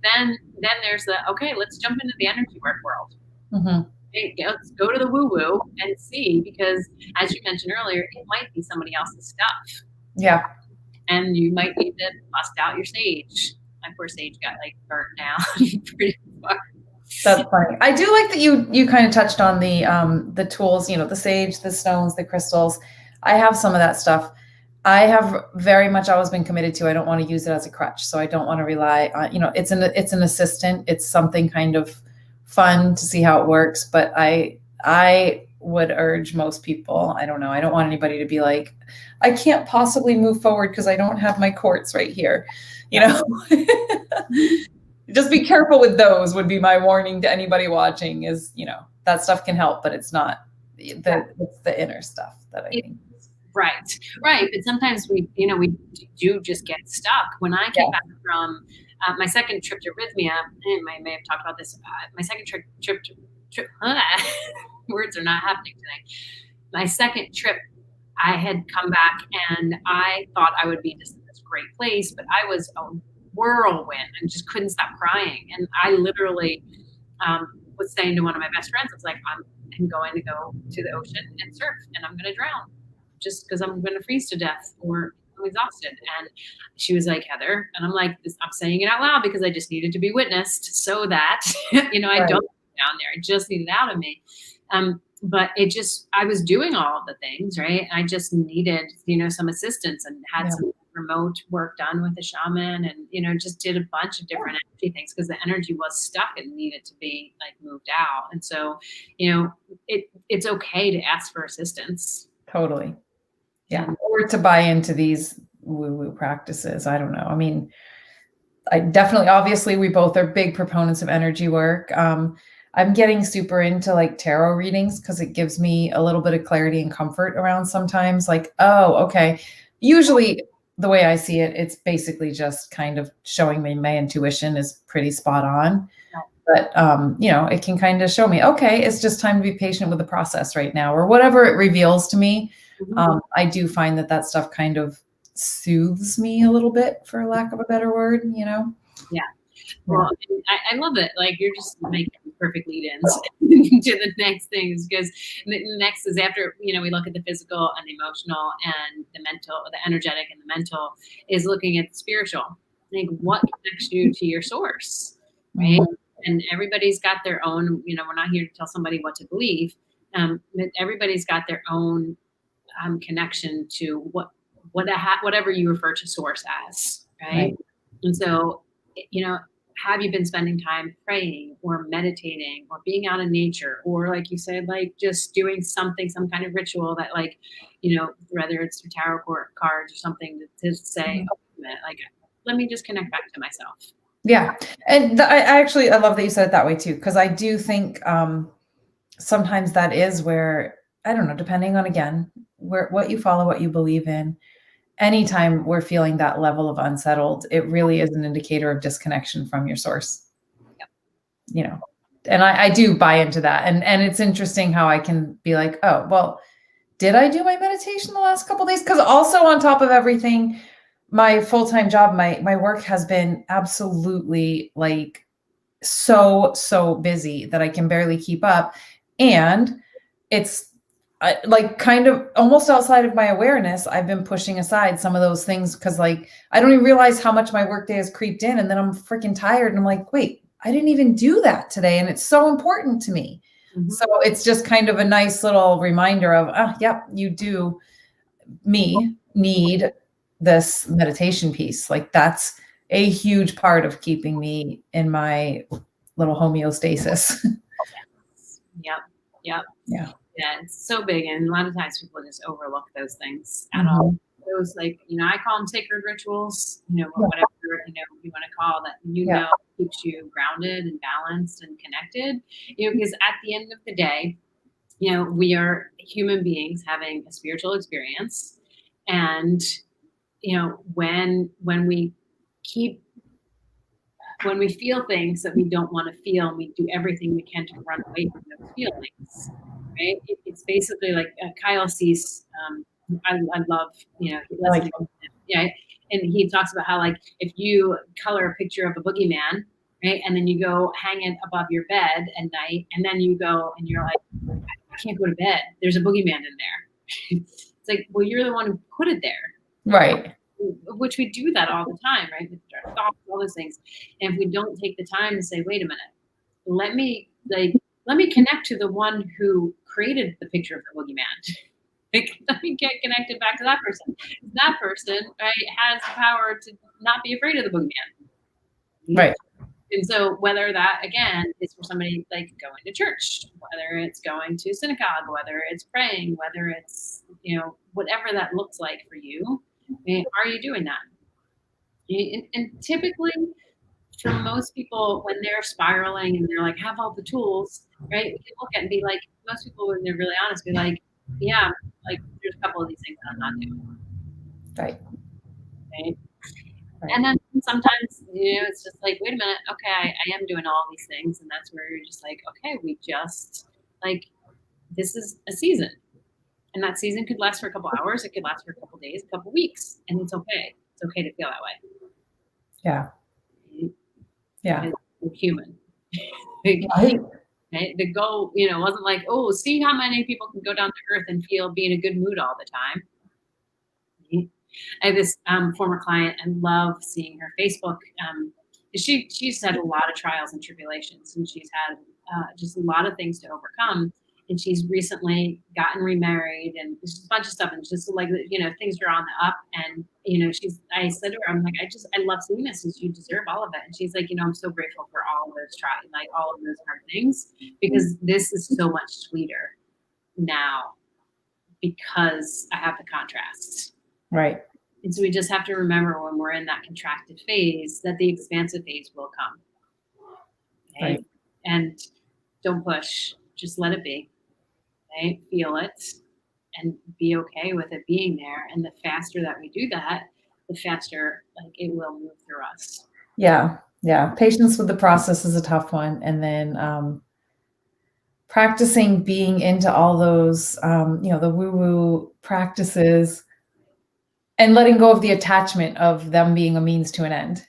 Speaker 1: Then there's okay, let's jump into the energy work world. Mm-hmm. Okay, let's go to the woo-woo and see, because as you mentioned earlier, it might be somebody else's stuff. Yeah. And you might need to bust out your sage. My poor sage got like burnt now pretty far.
Speaker 2: That's funny. I do like that you kind of touched on the tools, the sage, the stones, the crystals. I have some of that stuff. I have very much always been committed to, I don't want to use it as a crutch. So I don't want to rely on, it's an assistant. It's something kind of fun to see how it works. But I would urge most people, I don't know, I don't want anybody to be like, I can't possibly move forward because I don't have my quartz right here. Just be careful with those, would be my warning to anybody watching, is, that stuff can help, but it's not it's the inner stuff that I think.
Speaker 1: Right, right. But sometimes we do just get stuck. When I came
Speaker 2: Yeah.
Speaker 1: back from my second trip to Rhythmia, and I may have talked about this. My second trip to words are not happening today. My second trip, I had come back and I thought I would be just in this great place, but I was a whirlwind and just couldn't stop crying. And I literally was saying to one of my best friends, I was like, I'm going to go to the ocean and surf, and I'm going to drown just because I'm going to freeze to death or I'm exhausted. And she was like, Heather, and I'm like, I'm saying it out loud because I just needed to be witnessed so that, I
Speaker 2: Right.
Speaker 1: don't go down there. I just needed out of me. But I was doing all of the things, right? I just needed, some assistance and had
Speaker 2: Yeah.
Speaker 1: some remote work done with a shaman and, just did a bunch of different energy things because the energy was stuck and needed to be like moved out. And so, it's okay to ask for assistance.
Speaker 2: Totally. Yeah. Or to buy into these woo-woo practices. I don't know. I mean, obviously, we both are big proponents of energy work. I'm getting super into like tarot readings because it gives me a little bit of clarity and comfort around sometimes like, oh, okay. Usually the way I see it, it's basically just kind of showing me my intuition is pretty spot on. But, it can kind of show me, okay, it's just time to be patient with the process right now or whatever it reveals to me. I do find that stuff kind of soothes me a little bit, for lack of a better word,
Speaker 1: Yeah. Well, I love it. Like you're just making perfect lead-ins to the next things because the next is after, we look at the physical and the emotional and the mental, the energetic and the mental is looking at the spiritual. Like what connects you to your source, right?
Speaker 2: Mhm.
Speaker 1: And everybody's got their own, we're not here to tell somebody what to believe. But everybody's got their own connection to whatever you refer to source as, right? And so, have you been spending time praying or meditating or being out in nature or like you said, like just doing something, some kind of ritual that like, whether it's through tarot cards or something to say, oh, wait a minute, like, let me just connect back to myself.
Speaker 2: Yeah. And I love that you said it that way too, because I do think sometimes that is where, I don't know, depending on, again, what you follow, what you believe in, anytime we're feeling that level of unsettled, it really is an indicator of disconnection from your source.
Speaker 1: Yep.
Speaker 2: And I do buy into that. And it's interesting how I can be like, oh, well, did I do my meditation the last couple of days? Because also on top of everything, my full-time job, my work has been absolutely like so busy that I can barely keep up. And it's like kind of almost outside of my awareness, I've been pushing aside some of those things because like I don't even realize how much my workday has creeped in, and then I'm freaking tired and I'm like, wait, I didn't even do that today, and it's so important to me.
Speaker 1: Mm-hmm.
Speaker 2: So it's just kind of a nice little reminder of, yep, you do need this meditation piece. Like that's a huge part of keeping me in my little homeostasis.
Speaker 1: Yep.
Speaker 2: Yeah.
Speaker 1: Yeah, it's so big, and a lot of times people just overlook those things at all. Those, like, I call them sacred rituals, whatever, you want to call that, keeps you grounded and balanced and connected, because at the end of the day, we are human beings having a spiritual experience. And, when we keep when we feel things that we don't want to feel, and we do everything we can to run away from those feelings, right? It's basically like Kyle Cease. I love, yeah, and he talks about how like if you color a picture of a boogeyman, right, and then you go hang it above your bed at night, and then you go and you're like, I can't go to bed. There's a boogeyman in there. It's like, well, you're the one who put it there,
Speaker 2: Right.
Speaker 1: Which we do that all the time, right? With our thoughts, all those things. And if we don't take the time to say, wait a minute, let me connect to the one who created the picture of the boogeyman. Like, let me get connected back to that person. That person, right, has the power to not be afraid of the boogeyman.
Speaker 2: Right.
Speaker 1: And so whether that, again, is for somebody like going to church, whether it's going to synagogue, whether it's praying, whether it's, whatever that looks like for you, are you doing that? And typically, for most people, when they're spiraling and they're like, have all the tools, right? We can look at and be like, most people, when they're really honest, be like, yeah, like there's a couple of these things that I'm not doing.
Speaker 2: Right.
Speaker 1: Right.
Speaker 2: Right.
Speaker 1: And then sometimes, it's just like, wait a minute, okay, I am doing all these things. And that's where you're just like, okay, we just like, this is a season. And that season could last for a couple hours. It could last for a couple days, a couple weeks. And it's okay. It's okay to feel that way.
Speaker 2: Yeah. Yeah.
Speaker 1: We're human.
Speaker 2: Right.
Speaker 1: Right? The goal, wasn't like, oh, see how many people can go down to earth and be in a good mood all the time. Right? I have this former client. I love seeing her Facebook. She's had a lot of trials and tribulations, and she's had just a lot of things to overcome. And she's recently gotten remarried, and there's just a bunch of stuff. And just like things are on the up. And I said to her, I'm like, I love seeing this, and you deserve all of it. And she's like, I'm so grateful for all of those all of those hard things, because this is so much sweeter now because I have the contrast.
Speaker 2: Right.
Speaker 1: And so we just have to remember when we're in that contracted phase that the expansive phase will come. Okay?
Speaker 2: Right.
Speaker 1: And don't push, just let it be. Okay? Feel it and be okay with it being there. And the faster that we do that, the faster it will move through us.
Speaker 2: Yeah. Yeah. Patience with the process is a tough one. And then practicing being into all those, the woo-woo practices, and letting go of the attachment of them being a means to an end.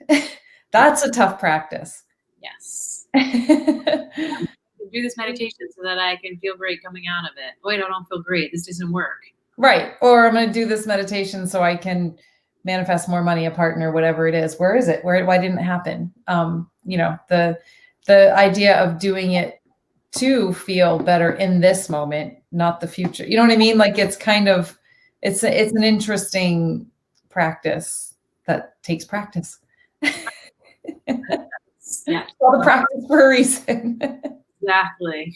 Speaker 2: That's a tough practice.
Speaker 1: Yes. Do this meditation so that I can feel great coming out of it. Wait, I don't feel great. This doesn't work.
Speaker 2: Right. Or I'm going to do this meditation so I can manifest more money, a partner, whatever it is. Where is it? Why didn't it happen? The idea of doing it to feel better in this moment, not the future. You know what I mean? Like it's kind of, it's an interesting practice that takes practice.
Speaker 1: Yeah.
Speaker 2: All the practice for a reason.
Speaker 1: Exactly.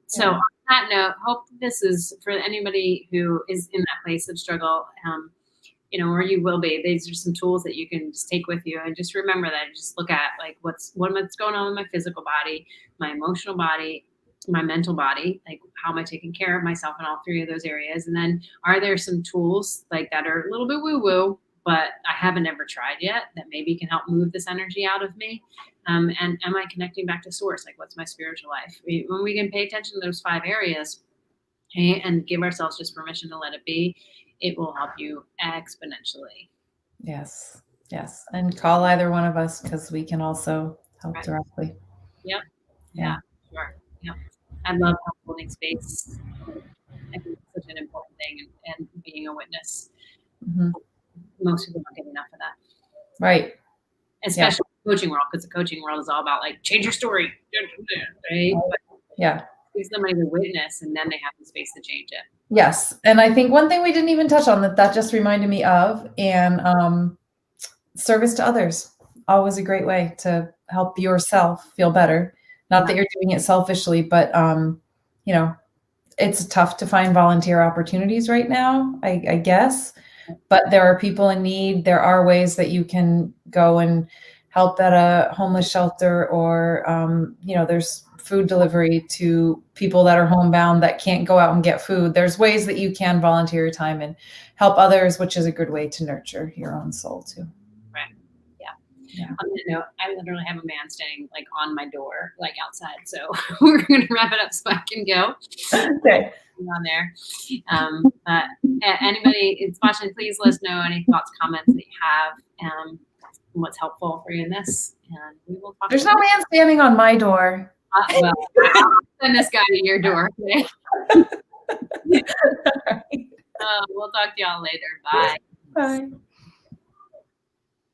Speaker 1: So on that note, hope this is for anybody who is in that place of struggle, or you will be. These are some tools that you can just take with you, and just remember that. Just look at what's going on with my physical body, my emotional body, my mental body. Like, how am I taking care of myself in all three of those areas? And then, are there some tools that are a little bit woo-woo, but I haven't ever tried yet, that maybe can help move this energy out of me? And am I connecting back to source? What's my spiritual life? When we can pay attention to those 5 areas, okay, and give ourselves just permission to let it be, it will help you exponentially.
Speaker 2: Yes. Yes. And call either one of us, because we can also help directly.
Speaker 1: Yep. Yeah. Sure. Yep. I love holding space. I think it's such an important thing, and being a witness.
Speaker 2: Mm-hmm.
Speaker 1: Most people don't get enough of that.
Speaker 2: Right.
Speaker 1: Especially in the coaching world, because the coaching world is all about change your story. Right? But give somebody the witness, and then they have the space to change it.
Speaker 2: Yes. And I think one thing we didn't even touch on that just reminded me of, and service to others, always a great way to help yourself feel better. Not that you're doing it selfishly, but it's tough to find volunteer opportunities right now, I guess. But there are people in need. There are ways that you can go and help at a homeless shelter, or there's food delivery to people that are homebound that can't go out and get food. There's ways that you can volunteer your time and help others, which is a good way to nurture your own soul too.
Speaker 1: Right. Yeah. On that note, I literally have a man standing on my door, outside. So we're going to wrap it up so I can go.
Speaker 2: Okay.
Speaker 1: On there. But anybody is watching, please let us know any thoughts, comments that you have, and what's helpful for you in this. And we will talk.
Speaker 2: There's no man standing on my door.
Speaker 1: Well, I'll send this guy to your door today. We'll talk to y'all later. Bye.
Speaker 2: Bye.